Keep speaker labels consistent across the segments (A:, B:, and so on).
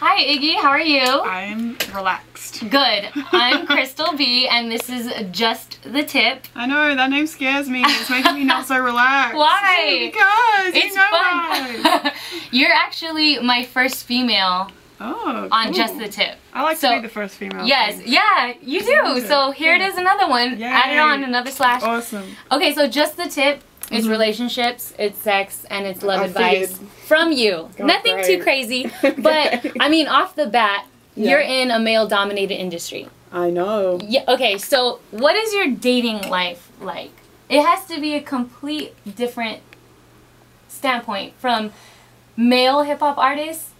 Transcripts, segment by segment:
A: Hi Iggy, how are you?
B: I'm relaxed.
A: Good. I'm Crystal B, and this is Just the Tip.
B: I know, that name scares me. It's making me not so relaxed.
A: Why?
B: Because
A: it's
B: you know
A: fun.
B: why.
A: You're actually my first female on Just the Tip.
B: I like to be the first female.
A: Yes, yeah, you do. So here it is, another one.
B: Yay.
A: Added on, another slash.
B: Awesome.
A: Okay, so Just the Tip is relationships, it's sex, and it's love advice from you. Nothing too crazy, but I mean, off the bat, you're in a male-dominated industry.
B: I know.
A: Yeah. Okay, so what is your dating life like? It has to be a complete different standpoint from male hip-hop artists.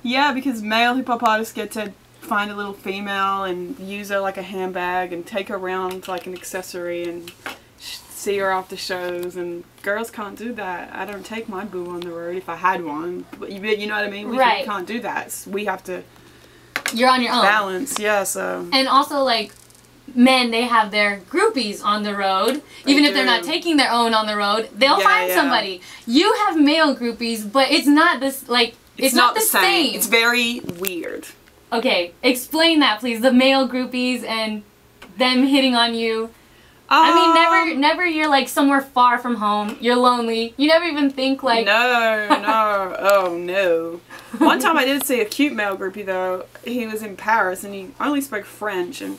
B: Yeah, because male hip-hop artists get to find a little female and use her like a handbag and take her around like an accessory and see her after shows, and girls can't do that. I don't take my boo on the road if I had one, but you know what I mean? We can't do that. We have to...
A: You're on your own.
B: Balance, yeah, so...
A: And also, like, men, they have their groupies on the road. Even if they're not taking their own on the road, they'll find somebody. You have male groupies, but it's not this, like, it's not the same.
B: It's very weird.
A: Okay, explain that, please. The male groupies and them hitting on you. I mean, never you're like somewhere far from home, you're lonely, you never even think like...
B: No, oh no. One time I did see a cute male groupie though. He was in Paris and he only spoke French, and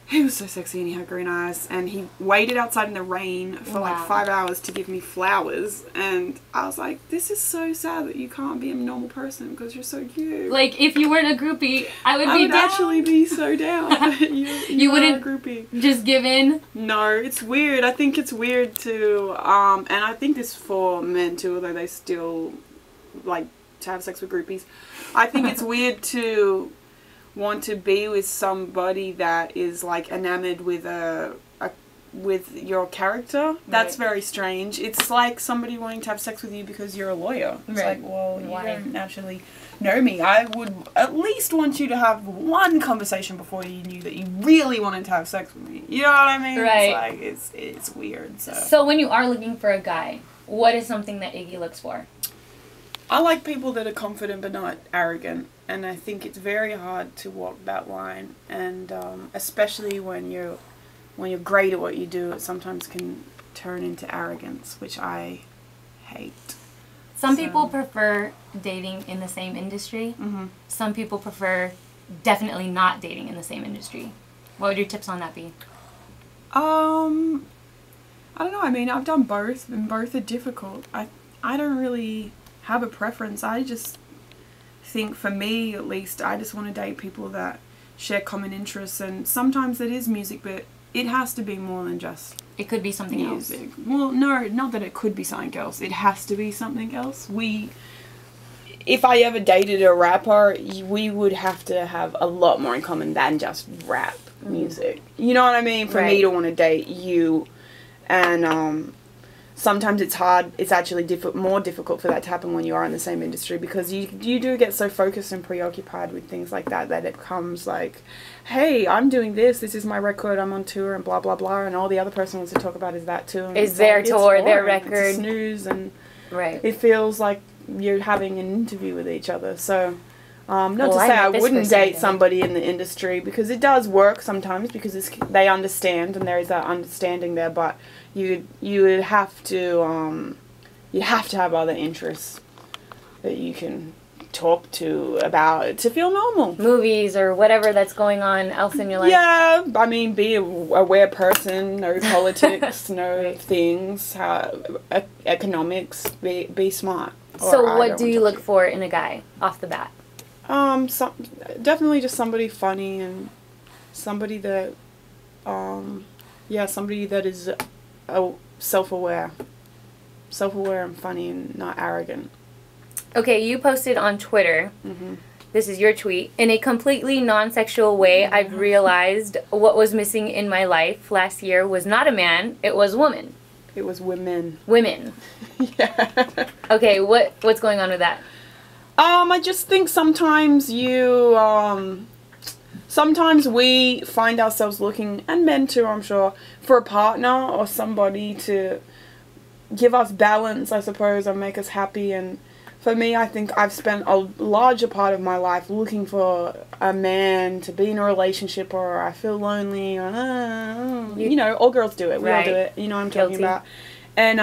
B: he was so sexy and he had green eyes, and he waited outside in the rain for like 5 hours to give me flowers, and I was like, this is so sad that you can't be a normal person because you're so cute.
A: Like, if you weren't a groupie, I would be down.
B: Actually be so down. you
A: wouldn't
B: a groupie.
A: Just give in?
B: No, it's weird. I think it's weird to, and I think this for men too, although they still like to have sex with groupies. I think it's weird to want to be with somebody that is like enamored with with your character. That's very strange. It's like somebody wanting to have sex with you because you're a lawyer. It's like, well, you don't actually know me. I would at least want you to have one conversation before you knew that you really wanted to have sex with me. You know what I mean?
A: Right.
B: It's like it's weird.
A: So when you are looking for a guy, what is something that Iggy looks for?
B: I like people that are confident but not arrogant, and I think it's very hard to walk that line, and especially when you're great at what you do, it sometimes can turn into arrogance, which I hate.
A: Some people prefer dating in the same industry. Some people prefer definitely not dating in the same industry. What would your tips on that be?
B: I don't know. I mean, I've done both, and both are difficult. I don't really have a preference. I just think, for me at least, I just want to date people that share common interests, and sometimes it is music, but it has to be more than just
A: it could be something
B: music. Well, no, not that it could be something else. It has to be something else. If I ever dated a rapper, we would have to have a lot more in common than just rap music. You know what I mean? For me to want to date you, and sometimes it's hard. It's actually more difficult for that to happen when you are in the same industry, because you do get so focused and preoccupied with things like that it becomes like, hey, I'm doing this is my record, I'm on tour, and blah blah blah, and all the other person wants to talk about is that too. And
A: is their tour, their record.
B: It's a snooze, and it feels like you're having an interview with each other. So not to say I wouldn't date somebody in the industry, because it does work sometimes, because they understand and there is that understanding there, but you would have to have other interests that you can talk to about to feel normal.
A: Movies or whatever that's going on else in your life.
B: Yeah, I mean, be a aware person, know politics, know things, economics, be smart.
A: So what do you look for in a guy off the bat?
B: Definitely just somebody funny, and somebody that somebody that is self-aware and funny and not arrogant.
A: Okay, you posted on Twitter, this is your tweet, in a completely non-sexual way, I've realized what was missing in my life last year was not a man, it was woman.
B: It was women.
A: Women.
B: Yeah.
A: Okay, what's going on with that?
B: I just think sometimes sometimes we find ourselves looking, and men too, I'm sure, for a partner or somebody to give us balance, I suppose, and make us happy, and for me, I think I've spent a larger part of my life looking for a man to be in a relationship, or I feel lonely, or, you know, all girls do it. We all do it. You know what I'm talking about. And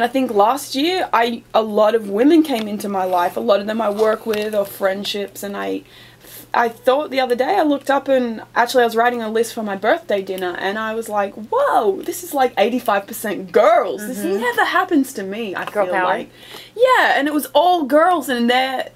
B: I think last year, a lot of women came into my life. A lot of them I work with, or friendships, and I thought the other day, I looked up and actually I was writing a list for my birthday dinner, and I was like, whoa, this is like 85% girls. This never happens to me, I feel like. Yeah, and it was all girls, and they're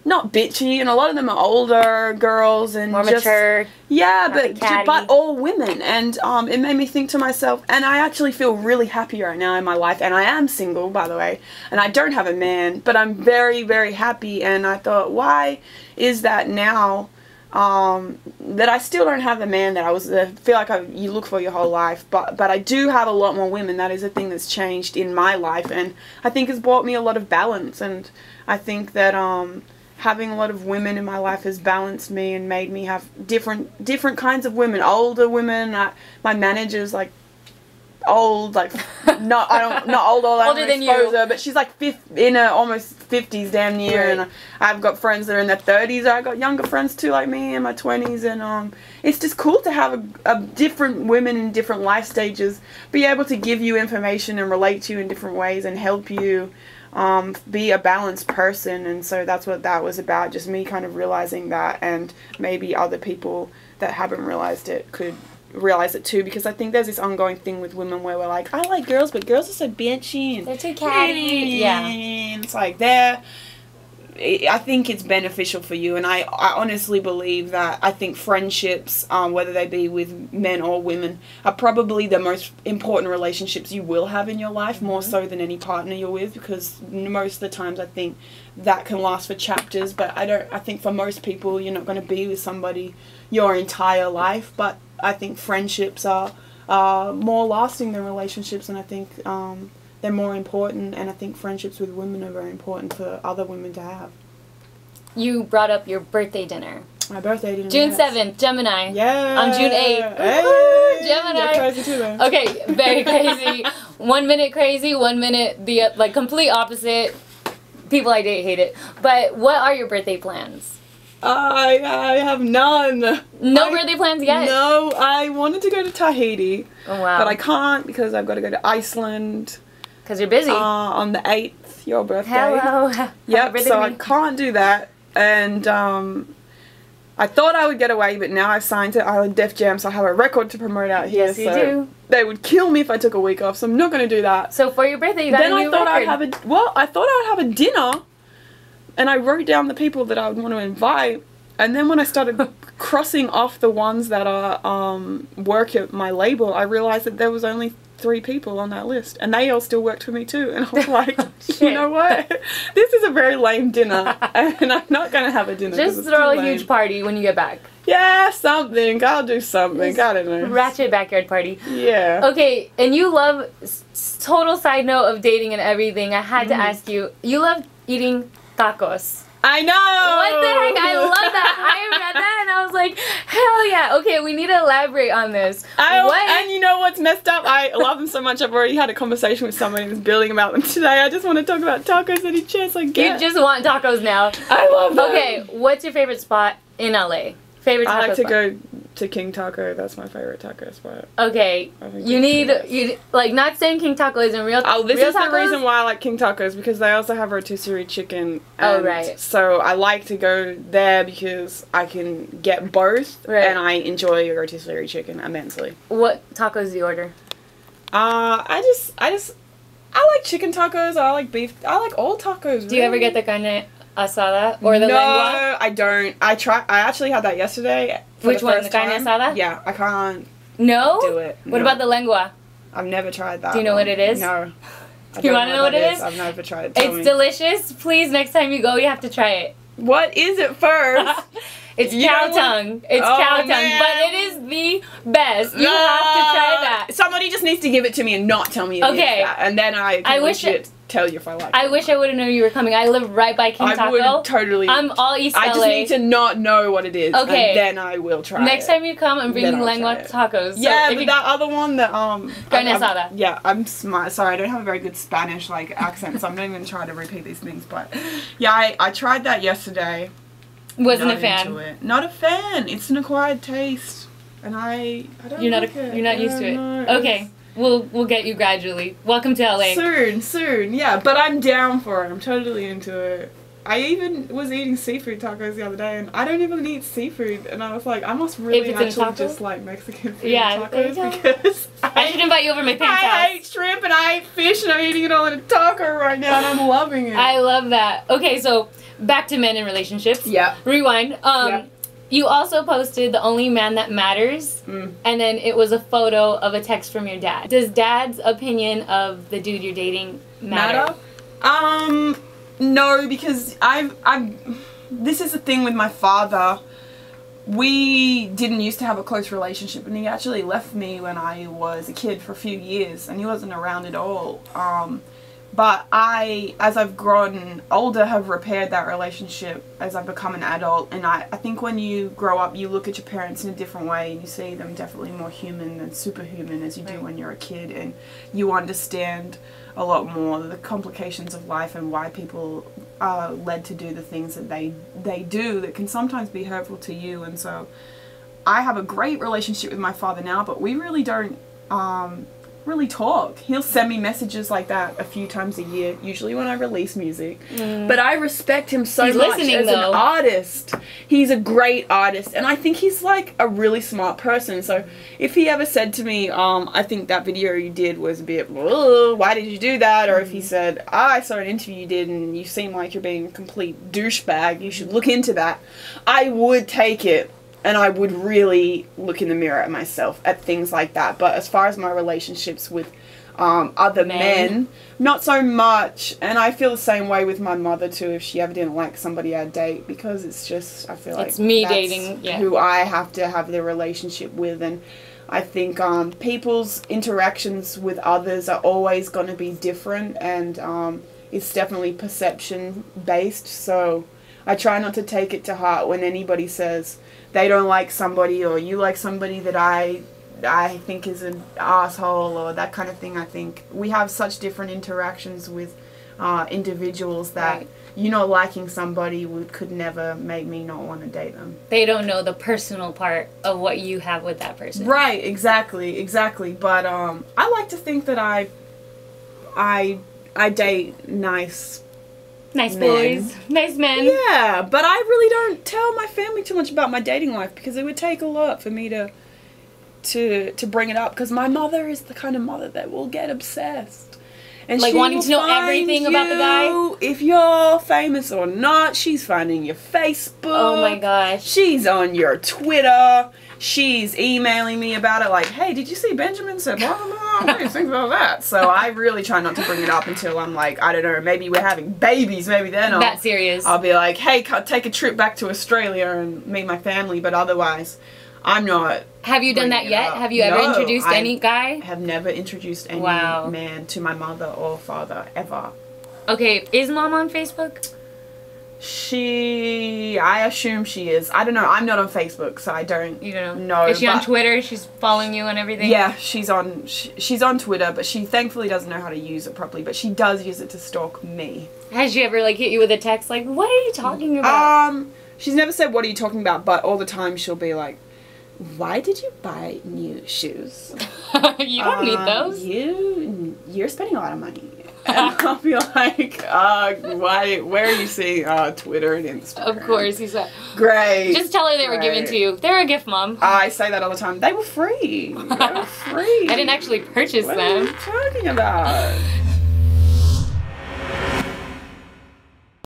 B: not bitchy, and a lot of them are older girls and
A: more mature.
B: Yeah, but all women, and it made me think to myself, and I actually feel really happy right now in my life, and I am single, by the way, and I don't have a man, but I'm very, very happy. And I thought, why is that now, that I still don't have the man that I feel like you look for your whole life, but I do have a lot more women. That is a thing that's changed in my life, and I think has brought me a lot of balance. And I think that having a lot of women in my life has balanced me and made me have different kinds of women. Older women, my manager's like old, like not old,
A: older than you,
B: but she's like in her almost 50s, damn near. And I've got friends that are in their 30s. I got younger friends too, like me in my 20s, and it's just cool to have a different women in different life stages be able to give you information and relate to you in different ways and help you be a balanced person. And so that's what that was about, just me kind of realizing that, and maybe other people that haven't realized it could realize it too, because I think there's this ongoing thing with women where we're like, I like girls, but girls are so bitchy and
A: they're too catty.
B: And it's like I think it's beneficial for you, and I honestly believe that I think friendships, whether they be with men or women, are probably the most important relationships you will have in your life, more so than any partner you're with, because most of the times I think that can last for chapters, but I think for most people you're not going to be with somebody your entire life, but I think friendships are more lasting than relationships, and I think they're more important, and I think friendships with women are very important for other women to have. You
A: brought up your birthday dinner.
B: My birthday dinner.
A: June 7th, Gemini.
B: Yeah.
A: On June 8th.
B: Hey,
A: Gemini.
B: You're crazy too, then.
A: Okay, very crazy. 1 minute crazy, 1 minute the complete opposite. People I date hate it. But what are your birthday plans?
B: I have none.
A: No birthday plans yet?
B: No, I wanted to go to Tahiti.
A: Oh, wow.
B: But I can't because I've got to go to Iceland.
A: Because you're busy.
B: On the 8th, your birthday.
A: Hello.
B: Yep, so I can't do that. And I thought I would get away, but now I've signed to Island Def Jam, so I have a record to promote out here.
A: Yes, you do.
B: They would kill me if I took a week off, so I'm not going to do that.
A: So for your birthday, you got a new record.
B: I thought I would have a dinner, and I wrote down the people that I would want to invite. And then when I started crossing off the ones that are work at my label, I realized that there was only 3 people on that list, and they all still worked for me too. And I was like, you know what? This is a very lame dinner, and I'm not going to have a dinner.
A: Just throw a huge party when you get back.
B: Yeah, something. I'll do something. I don't know.
A: Ratchet backyard party.
B: Yeah.
A: Okay, and you love, total side note of dating and everything, I had to ask you, you love eating tacos.
B: I know!
A: What the heck? I love that. I read that and I was like, hell yeah. Okay, we need to elaborate on this.
B: And you know what's messed up? I love them so much. I've already had a conversation with somebody who's building about them today. I just want to talk about tacos any chance I get.
A: You just want tacos now.
B: I love them.
A: Okay, what's your favorite spot in LA? Favorite taco
B: I like to
A: spot?
B: go to King Taco. That's my favorite taco spot.
A: Okay, you like, not saying King Taco isn't real.
B: Oh, this
A: real
B: is
A: tacos?
B: the reason why I like King Tacos, because they also have rotisserie chicken.
A: Oh, right.
B: So I like to go there because I can get both, and I enjoy rotisserie chicken immensely.
A: What tacos do you order?
B: I like chicken tacos. I like beef. I like all tacos.
A: Do you ever get the carne asada or the lengua?
B: No, I don't. I actually had that yesterday.
A: Which one? The carne asada?
B: Yeah, I can't.
A: No?
B: Do it.
A: What about the lengua?
B: I've never tried that.
A: Do you know what it is?
B: No.
A: You want to know what it is?
B: I've never tried it.
A: It's delicious. Please, next time you go, you have to try it.
B: What is it first?
A: It's cow tongue. It's cow tongue, but it is the best. You have to try that.
B: Somebody just needs to give it to me and not tell me it is that. And then I can tell you if I like it.
A: I wish I would have known you were coming. I live right by King Taco.
B: I would totally.
A: I'm all East LA.
B: I just need to not know what it is.
A: Okay.
B: And then I will try
A: Next
B: it.
A: time you come, I'm bringing lengua tacos. So
B: yeah, but that other one that
A: Carne asada.
B: Yeah, I'm smart. Sorry, I don't have a very good Spanish like accent, so I'm not even gonna try to repeat these things. But yeah, I tried that yesterday.
A: Wasn't a fan.
B: Not a fan. It's an acquired taste, and I don't.
A: You're
B: like
A: not
B: it.
A: you're not used to it.
B: No,
A: Okay. We'll get you gradually. Welcome to LA.
B: Soon, yeah. But I'm down for it. I'm totally into it. I even was eating seafood tacos the other day, and I don't even eat seafood. And I was like, I must really actually just like Mexican food tacos because
A: I should invite you over my parents' house.
B: I hate shrimp and I hate fish, and I'm eating it all in a taco right now, and I'm loving it.
A: I love that. Okay, so back to men in relationships.
B: Yeah.
A: Rewind. You also posted The Only Man That Matters, and then it was a photo of a text from your dad. Does dad's opinion of the dude you're dating matter?
B: No, because this is the thing with my father. We didn't used to have a close relationship, and he actually left me when I was a kid for a few years, and he wasn't around at all. But as I've grown older, have repaired that relationship as I've become an adult. And I think when you grow up, you look at your parents in a different way, and you see them definitely more human than superhuman as you do when you're a kid. And you understand a lot more the complications of life and why people are led to do the things that they do that can sometimes be hurtful to you. And so I have a great relationship with my father now, but we really don't really talk. He'll send me messages like that a few times a year, usually when I release music. But I respect him so much as an artist. He's a great artist, and I think he's like a really smart person. So if he ever said to me, I think that video you did was a bit, why did you do that? Or if he said, I saw an interview you did and you seem like you're being a complete douchebag, you should look into that, I would take it. And I would really look in the mirror at myself at things like that. But as far as my relationships with other men, not so much. And I feel the same way with my mother too, if she ever didn't like somebody I'd date, because it's just, I feel like
A: it's me
B: that's
A: dating
B: who I have to have the relationship with. And I think people's interactions with others are always going to be different, and it's definitely perception based. So I try not to take it to heart when anybody says they don't like somebody, or you like somebody that I think is an asshole, or that kind of thing. I think we have such different interactions with individuals that you not liking somebody could never make me not want to date them. They
A: don't know the personal part of what you have with that person.
B: Right, exactly. But I like to think that I date nice
A: boys, nice men.
B: Yeah, but I really don't tell my family too much about my dating life, because it would take a lot for me to bring it up, because my mother is the kind of mother that will get obsessed. And
A: like wanting to know everything about the guy?
B: If you're famous or not, she's finding your Facebook.
A: Oh my gosh.
B: She's on your Twitter. She's emailing me about it like, hey, did you see Benjamin said blah, blah, blah, what do you think about that? So I really try not to bring it up until I'm like, I don't know, maybe we're having babies, maybe then
A: that serious.
B: I'll be like, hey, take a trip back to Australia and meet my family, but otherwise, I'm not.
A: Have you done that yet? Have you ever introduced any guy?
B: I have never introduced any man to my mother or father, ever.
A: Okay, is mom on Facebook?
B: I assume she is. I don't know. I'm not on Facebook, so I don't.
A: You don't
B: know.
A: Is she on Twitter? She's following you and everything?
B: Yeah, she's on Twitter, but she thankfully doesn't know how to use it properly, but she does use it to stalk me.
A: Has she ever like hit you with a text like, what are you talking about?
B: She's never said, what are you talking about, but all the time she'll be like, why did you buy new shoes?
A: You don't need those.
B: You're spending a lot of money. And I'll be like, why? Where are you seeing Twitter and Instagram?
A: Of course, he said.
B: Great.
A: Just tell her they were given to you. They were a gift, Mom.
B: I say that all the time. They were free. They were free.
A: I didn't actually purchase them.
B: What are you talking about?